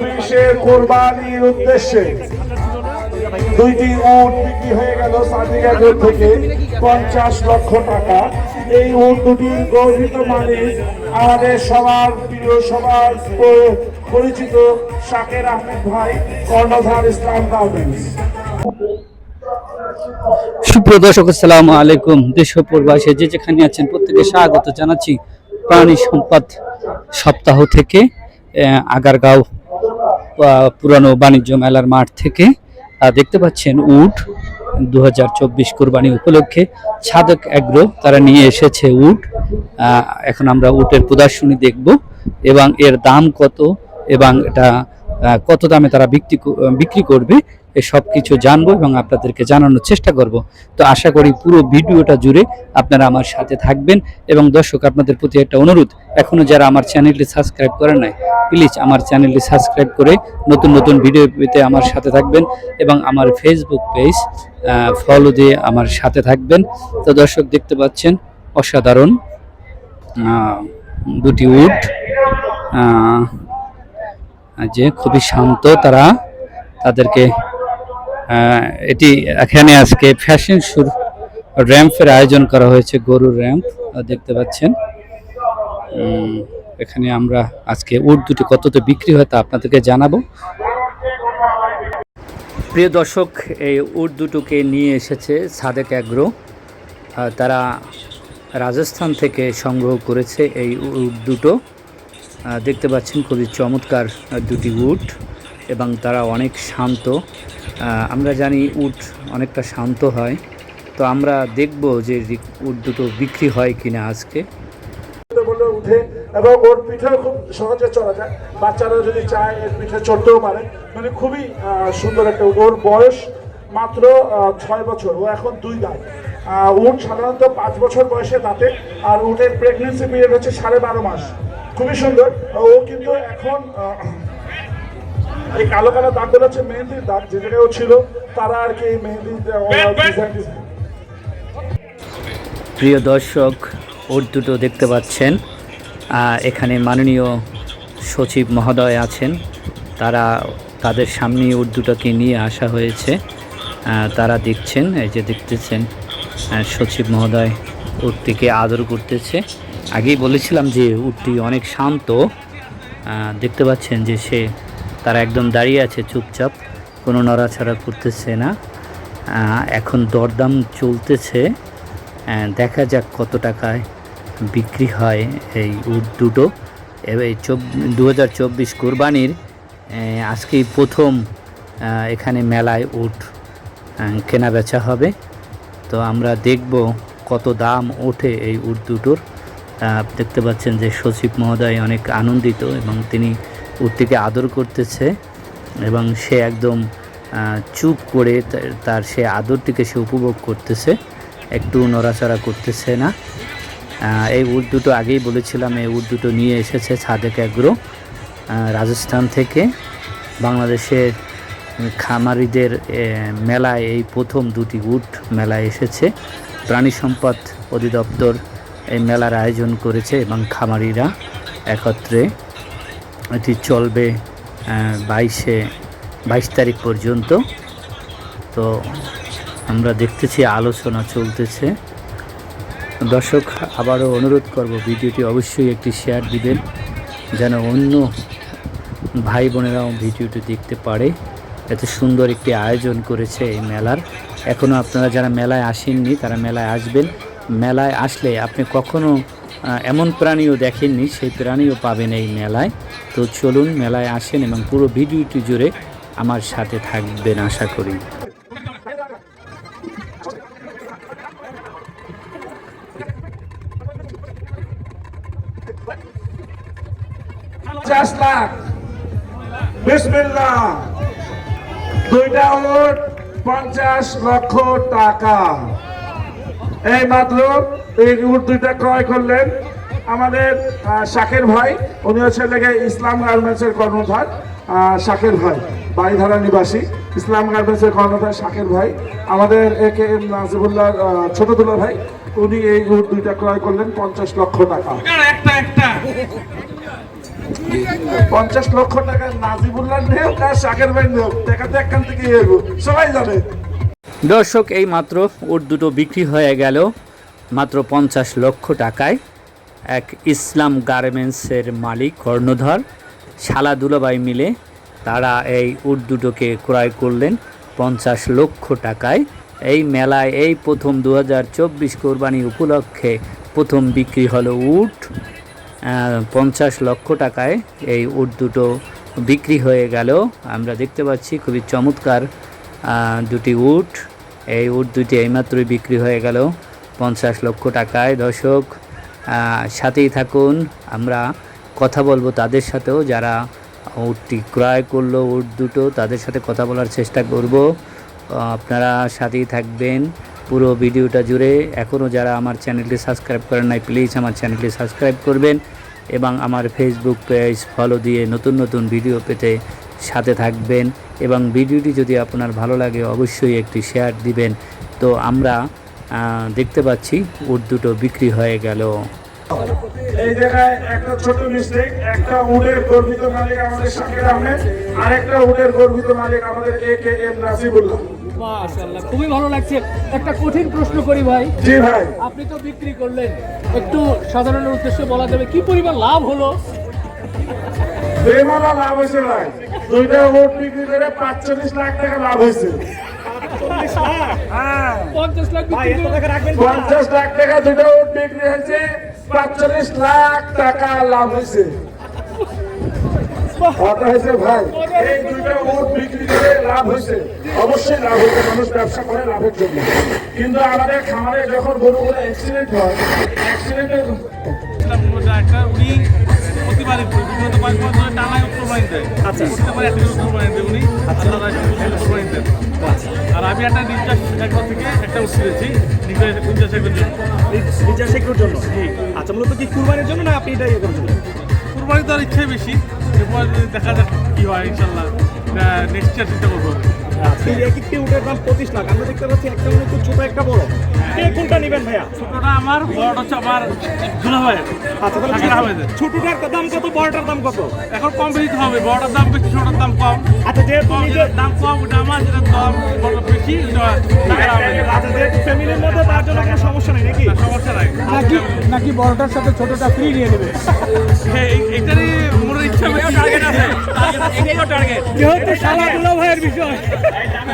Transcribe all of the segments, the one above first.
2024-এর কোরবানির উদ্দেশ্যে দুইটি উট বিক্রি হয়ে গেল সাদিক এগ্রো থেকে 50 লক্ষ টাকা। এই উট দুটির গর্বিত মালিক আমাদের সবার প্রিয়, সবার পরিচিত শাকের আহমেদ ভাই, কর্ণধার ইসলাম গার্মেন্টস। সুপ্রিয় দর্শক, আসসালামু আলাইকুম। দেশ ও প্রবাসী যে যেখানে আছেন প্রত্যেকে স্বাগত জানাচ্ছি প্রাণী সম্পদ সপ্তাহ থেকে আগারগাঁও পুরানো বাণিজ্য মেলার মাঠ থেকে। দেখতে পাচ্ছেন উট 2024 কোরবানি উপলক্ষে সাদেক এগ্রো তারা নিয়ে এসেছে উট। এখন আমরা উটের প্রদর্শনী দেখব এবং এর দাম কত এবং এটা কত দামে তারা বিক্রি করবে সব কিছু জানবো এবং আপনাদেরকে জানানোর চেষ্টা করব। তো আশা করি পুরো ভিডিওটা জুড়ে আপনারা আমার সাথে থাকবেন। এবং দর্শক, আপনাদের প্রতি একটা অনুরোধ, এখনো যারা আমার চ্যানেলটি সাবস্ক্রাইব করেন নাই, প্লিজ আমার চ্যানেলটি সাবস্ক্রাইব করে নতুন নতুন ভিডিও পেতে আমার সাথে থাকবেন এবং আমার ফেসবুক পেজ ফলো দিয়ে আমার সাথে থাকবেন। তো দর্শক, দেখতে পাচ্ছেন অসাধারণ দুটি উট, যে খুবই শান্ত তারা। তাদেরকে এটি এখানে আজকে ফ্যাশন শোর র্যাম্পের আয়োজন করা হয়েছে, গরুর র্যাম্প দেখতে পাচ্ছেন। এখানে আমরা আজকে উট দুটি কততে বিক্রি হয় তা আপনাদেরকে জানাবো। প্রিয় দর্শক, এই উট দুটোকে নিয়ে এসেছে সাদেক এগ্রো। তারা রাজস্থান থেকে সংগ্রহ করেছে এই উট দুটো। দেখতে পাচ্ছেন খুবই চমৎকার দুটি উট এবং তারা অনেক শান্ত। আমরা জানি উট অনেকটা শান্ত হয়, তো আমরা দেখব যে উট দুটো বিক্রি হয় কিনা আজকে। উঠে এবং ওর পিঠেও খুব সহজে চলা যায়, বাচ্চারা যদি চায় এর পিঠে চড়তেও পারে। মানে খুবই সুন্দর একটা উট। ওর বয়স মাত্র 6 বছর, ও এখন 2 দাঁত। উট সাধারণত 5 বছর বয়সে দাঁতে, আর উটের প্রেগনেন্সি পিরিয়ড হচ্ছে 12.5 মাস। খুবই সুন্দর। ও কিন্তু এখন এই কালো কালো দাগগুলো হচ্ছে মেহেন্দির দাগ, যে জায়গায় ছিল তারা আর কি মেহেন্দি। প্রিয় দর্শক, উট দুটো দেখতে পাচ্ছেন। এখানে মাননীয় সচিব মহোদয় আছেন, তাদের সামনে উট দুটোকে নিয়ে আসা হয়েছে। তারা দেখছেন, এই যে দেখতেছেন সচিব মহোদয় উটটিকে আদর করতেছে। আগেই বলেছিলাম যে উটটি অনেক শান্ত। দেখতে পাচ্ছেন যে তারা একদম দাঁড়িয়ে আছে চুপচাপ, কোনো নড়াচড়া করতেছে না। এখন দরদাম চলতেছে, দেখা যাক কত টাকায় বিক্রি হয় এই উট দুটো। এই 2024 কোরবানির আজকেই প্রথম এখানে মেলায় উট কেনা বেচা হবে। তো আমরা দেখব কত দাম ওঠে এই উট দুটোর। দেখতে পাচ্ছেন যে সচিব মহোদয় অনেক আনন্দিত এবং তিনি উটটিকে আদর করতেছে এবং সে একদম চুপ করে তার সে আদরটিকে সে উপভোগ করতেছে, একটু নড়াচড়া করতেছে না। এই উট দুটো আগেই বলেছিলাম, এই উট দুটো নিয়ে এসেছে সাদেক এগ্রো রাজস্থান থেকে। বাংলাদেশের খামারিদের মেলায় এই প্রথম দুটি উট মেলায় এসেছে। প্রাণী সম্পদ অধিদপ্তর এই মেলার আয়োজন করেছে এবং খামারিরা একত্রে। এটি চলবে 22 তারিখ পর্যন্ত। তো আমরা দেখতেছি আলোচনা চলতেছে। দর্শক, আবারও অনুরোধ করব ভিডিওটি অবশ্যই একটি শেয়ার দিবেন, যেন অন্য ভাই বোনেরাও ভিডিওটি দেখতে পারে। এত সুন্দর একটি আয়োজন করেছে এই মেলার। এখনও আপনারা যারা মেলায় আসেননি তারা মেলায় আসবেন। মেলায় আসলে আপনি কখনো এমন প্রাণীও দেখেননি, সেই প্রাণীও পাবেন এই মেলায়। তো চলুন মেলায় আসেন এবং পুরো ভিডিওটি জুড়ে আমার সাথে থাকবেন আশা করি। 50 লাখ। বিসমিল্লাহ। দুইটা উট 50 লক্ষ টাকা। এই মাত্র এই উট দুইটা ক্রয় করলেন আমাদের শাকের ভাই। উনি হচ্ছে ইসলাম গার্মেন্টসের কর্ণধার। শাকের ভাই বাড়িধারা নিবাসী, ইসলাম গার্মেন্টসের কর্ণধার শাকের ভাই। আমাদের একে নাজিবুল্লাহ ছোট দুলা ভাই, উনি এই উট দুইটা ক্রয় করলেন 50 লক্ষ টাকা। 50 লক্ষ টাকা নাজিবুল্লাহ নেও আর শাকের ভাই নেও, টাকা তো একখান থেকে এগো সবাই জানে। দর্শক এই মাত্র উট দুটো বিক্রি হয়ে গেল মাত্র 50 লক্ষ টাকায়। এক ইসলাম গার্মেন্টসের মালিক কর্ণধর শালা দুলাভাই মিলে তারা এই উট দুটোকে ক্রয় করলেন 50 লক্ষ টাকায়। এই মেলায় এই প্রথম 2024 কোরবানি উপলক্ষে প্রথম বিক্রি হলো উট 50 লক্ষ টাকায়। এই উট দুটো বিক্রি হয়ে গেল। আমরা দেখতে পাচ্ছি খুবই চমৎকার দুটি উট। এই উট দুটি এইমাত্রই বিক্রি হয়ে গেল 50 লক্ষ টাকায়। দর্শক সাথেই থাকুন, আমরা কথা বলবো তাদের সাথেও, যারা উটটি ক্রয় করলো উট দুটো, তাদের সাথে কথা বলার চেষ্টা করব। আপনারা সাথেই থাকবেন পুরো ভিডিওটা জুড়ে। এখনও যারা আমার চ্যানেলটি সাবস্ক্রাইব করেন নাই, প্লিজ আমার চ্যানেলটি সাবস্ক্রাইব করবেন এবং আমার ফেসবুক পেজ ফলো দিয়ে নতুন নতুন ভিডিও পেতে সাথে থাকবেন। এবং ভিডিওটি যদি আপনার ভালো লাগে অবশ্যই একটি শেয়ার দিবেন। তো আমরা দেখতে পাচ্ছি উট দুটো বিক্রি হয়ে গেল। এই জায়গায় একটা ছোট মিস্টেক, একটা উটের গর্বিত মালিক আমাদের শাকির আহমেদ, আর একটা উটের গর্বিত মালিক আমাদের AKM নাসিবুল্লাহ। মাশাআল্লাহ, খুবই ভালো লাগছে। একটা কঠিন প্রশ্ন করি ভাই। জি ভাই, আপনি তো বিক্রি করলেন, একটু সাধারণের উদ্দেশ্যে বলা যাবে কি পরিমাণ লাভ হলো? বেমালা লাভ হয়েছে ভাই, দুইটা উট বিক্রি করে 45 লাখ টাকা লাভ হয়েছে। 50 লাখ বিক্রি করে 50 লাখ টাকা দুইটা উট বিক্রি হয়েছে, 45 লাখ টাকা লাভ হয়েছে। কথা হয়েছে ভাই, এই দুইটা উট বিক্রি করে লাভ হয়েছে। অবশ্যই লাভ হয়েছে, মানুষ ব্যবসা করে লাভের জন্য। কিন্তু আমাদের খামারে যখন গরুগুলো অ্যাক্সিডেন্ট হয়, অ্যাক্সিডেন্টের উনি প্রতিবারই বিগত 5 বছর ধরে টানায় কোরবানি দেয়। আচ্ছা, প্রত্যেকবার একটা করে কোরবানি দেয় উনি। আল্লাহ রাসূল কোরবানি দেন। আর আমি একটা নির্যাস একর থেকে একটা উঠিয়েছি নির্যাস একর জন্য। নির্যাস একর জন্য? আচ্ছা, মূলত কি কুরবানির জন্য না আপনি এটাই করার জন্য? কোরবানি তো আর ইচ্ছাই বেশি, এরপর দেখা যাক কি হয়। ইনশাল্লাহ নেক্সট ইয়ার চিন্তা করবো। এই এক একটি উটের দাম 25 লাখ। আমরা দেখতে পাচ্ছি একটা মনে ছোট একটা বড়। কে কোনটা নেবেন ভাইয়া? ছোটটা আমার, বড়টা হচ্ছে আমার দুলাভাইয়ের। আচ্ছা, তাহলে শাকির আহমেদের। ছোটটার দাম কত, বড়টার দাম কত? এখন কম বেশি তো হবে, বড়টার দাম বেশি, ছোটটার দাম কম। আচ্ছা, যেহেতু যেটার দাম কম ওটা আমার, যেটার দাম বড় বেশি ওটা শাকির আহমেদের। আচ্ছা, যেহেতু ফ্যামিলির মধ্যে তার জন্য কোনো সমস্যা নেই নাকি? সমস্যা নাই। নাকি বড়টার সাথে ছোটটা ফ্রি নিয়ে নেবে? হ্যাঁ, এইটারই মনের ইচ্ছা বেশি। টার্গেট আছে, এটাইও টার্গেট। যেহেতু শালা দুলাভাইয়ের বিষয়,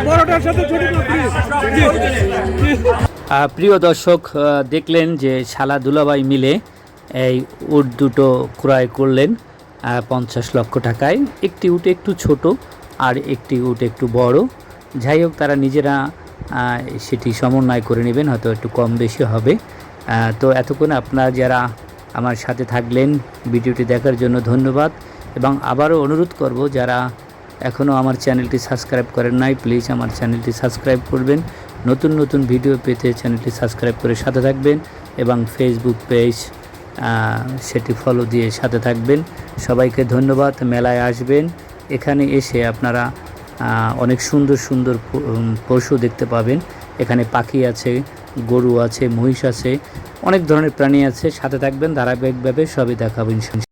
বড়টার সাথে ছোটটা ফ্রি। প্রিয় দর্শক, দেখলেন যে শালা দুলাভাই মিলে এই উট দুটো ক্রয় করলেন 50 লক্ষ টাকায়। একটি উট একটু ছোট আর একটি উট একটু বড়। যাই হোক, তারা নিজেরা সেটি সমন্বয় করে নেবেন, হয়তো একটু কম বেশি হবে। তো এতক্ষণ আপনারা যারা আমার সাথে থাকলেন, ভিডিওটি দেখার জন্য ধন্যবাদ। এবং আবারও অনুরোধ করব, যারা এখনও আমার চ্যানেলটি সাবস্ক্রাইব করেন নাই, প্লিজ আমার চ্যানেলটি সাবস্ক্রাইব করবেন। নতুন নতুন ভিডিও পেতে চ্যানেলটি সাবস্ক্রাইব করে সাথে থাকবেন এবং ফেসবুক পেজ সেটি ফলো দিয়ে সাথে থাকবেন। সবাইকে ধন্যবাদ। মেলায় আসবেন, এখানে এসে আপনারা অনেক সুন্দর সুন্দর পশু দেখতে পাবেন। এখানে পাখি আছে, গরু আছে, মহিষ আছে, অনেক ধরনের প্রাণী আছে। সাথে থাকবেন, ধারাবাহিকভাবে সবই দেখাবো ইনশাআল্লাহ।